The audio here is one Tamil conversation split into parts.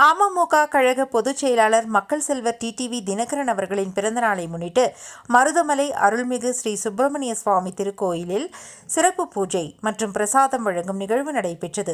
அமமுக கழக பொதுச் செயலாளர் மக்கள் செல்வர் டிடிவி தினகரன் அவர்களின் பிறந்தநாளை முன்னிட்டு மருதமலை அருள்மிகு ஸ்ரீ சுப்பிரமணிய சுவாமி திருக்கோயிலில் சிறப்பு பூஜை மற்றும் பிரசாதம் வழங்கும் நிகழ்வு நடைபெற்றது.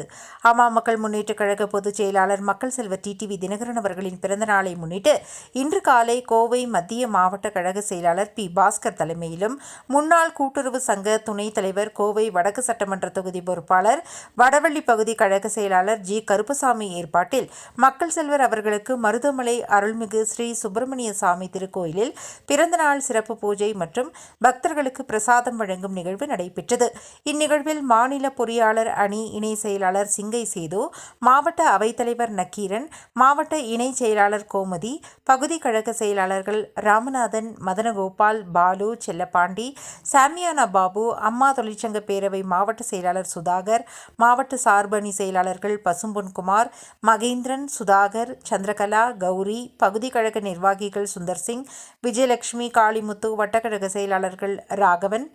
அமமுக முன்னேற்ற கழக பொதுச் செயலாளர் மக்கள் செல்வர் டிடிவி தினகரன் அவர்களின் பிறந்தநாளை முன்னிட்டு இன்று காலை கோவை மத்திய மாவட்ட கழக செயலாளர் பி. பாஸ்கர் தலைமையிலும், முன்னாள் கூட்டுறவு சங்க துணைத் தலைவர், கோவை வடக்கு சட்டமன்ற தொகுதி பொறுப்பாளர், வடவள்ளி பகுதி கழக செயலாளர் ஜி. கருப்பசாமி ஏற்பாட்டில் மக்கள் செல்வர் அவர்களுக்கு மருதமலை அருள்மிகு ஸ்ரீ சுப்பிரமணிய சாமி திருக்கோயிலில் பிறந்தநாள் சிறப்பு பூஜை மற்றும் பக்தர்களுக்கு பிரசாதம் வழங்கும் நிகழ்வு நடைபெற்றது. இந்நிகழ்வில் மாநில பொறியாளர் அணி இணை செயலாளர் சிங்கை சேது, மாவட்ட அவைத்தலைவர் நக்கீரன், மாவட்ட இணை செயலாளர் கோமதி, பகுதி கழக செயலாளர்கள் ராமநாதன், மதனகோபால், பாலு, செல்லப்பாண்டி, சாமியானா பாபு, அம்மா தொழிற்சங்க பேரவை மாவட்ட செயலாளர் சுதாகர், மாவட்ட சார்பணி செயலாளர்கள் பசும்பொன்குமார், மகேந்திரன், சுதாகர், சந்திரகலா, கௌரி, பகுதி கழக நிர்வாகிகள் சுந்தர்சிங், விஜயலட்சுமி, காளிமுத்து, வட்டக்கழக செயலாளர்கள் ராகவன்,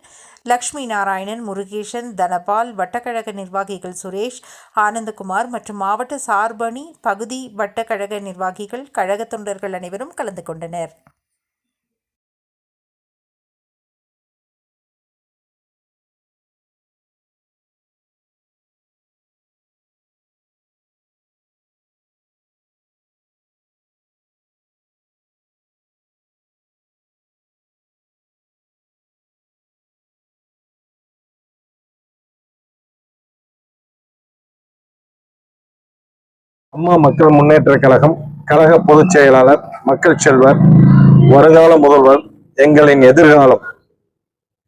லட்சுமி நாராயணன், முருகேசன், தனபால், வட்டக்கழக நிர்வாகிகள் சுரேஷ், ஆனந்தகுமார் மற்றும் மாவட்ட சார்பணி, பகுதி வட்டக்கழக நிர்வாகிகள், கழக தொண்டர்கள் அனைவரும் கலந்து கொண்டனர். அம்மா மக்கள் முன்னேற்ற கழகம் கழக பொதுச் செயலாளர் மக்கள் செல்வர், வருங்கால முதல்வர், எங்களின் எதிர்காலம்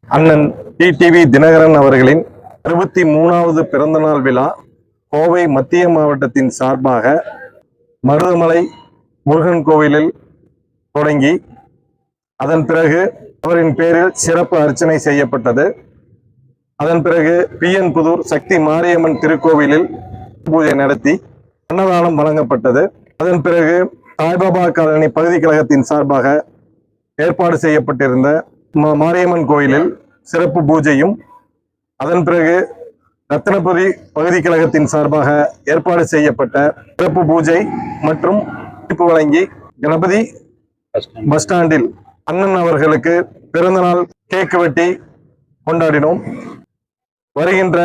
அண்ணன் டிடிவி தினகரன் அவர்களின் 63வது பிறந்தநாள் விழா கோவை மத்திய மாவட்டத்தின் சார்பாக மருதமலை முருகன் கோவிலில் தொடங்கி அதன் பிறகு அவரின் பேரில் சிறப்பு அர்ச்சனை செய்யப்பட்டது. அதன் பிறகு பிஎன் புதூர் சக்தி மாரியம்மன் திருக்கோவிலில் பூஜை நடத்தி அன்னதானம் வழங்கப்பட்டது. அதன் பிறகு சாய்பாபா காலனி பகுதி கழகத்தின் சார்பாக ஏற்பாடு செய்யப்பட்டிருந்த மாரியம்மன் கோயிலில் சிறப்பு பூஜையும், அதன் பிறகு ரத்தினபுரி பகுதி கழகத்தின் சார்பாக ஏற்பாடு செய்யப்பட்ட சிறப்பு பூஜை மற்றும் வழங்கி கணபதி பஸ் ஸ்டாண்டில் அண்ணன் அவர்களுக்கு பிறந்தநாள் கேக் வெட்டி கொண்டாடினோம். வருகின்ற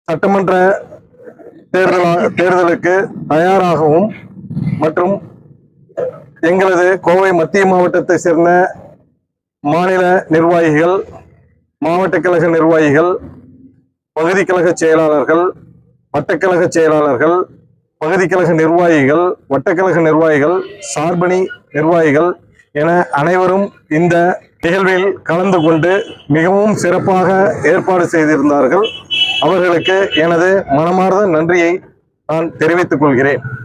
சட்டமன்ற தேர்தலுக்கு தயாராகவும் மற்றும் எங்களது கோவை மத்திய மாவட்டத்தை சேர்ந்த மாநில நிர்வாகிகள், மாவட்ட கழக நிர்வாகிகள், பகுதி கழக செயலாளர்கள், வட்டக்கழக செயலாளர்கள், பகுதி கழக நிர்வாகிகள், வட்டக்கழக நிர்வாகிகள், சார்பணி நிர்வாகிகள் என அனைவரும் இந்த நிகழ்வில் கலந்து கொண்டு மிகவும் சிறப்பாக ஏற்பாடு செய்திருந்தார்கள். அவர்களுக்கு எனது மனமார்ந்த நன்றியை நான் தெரிவித்துக் கொள்கிறேன்.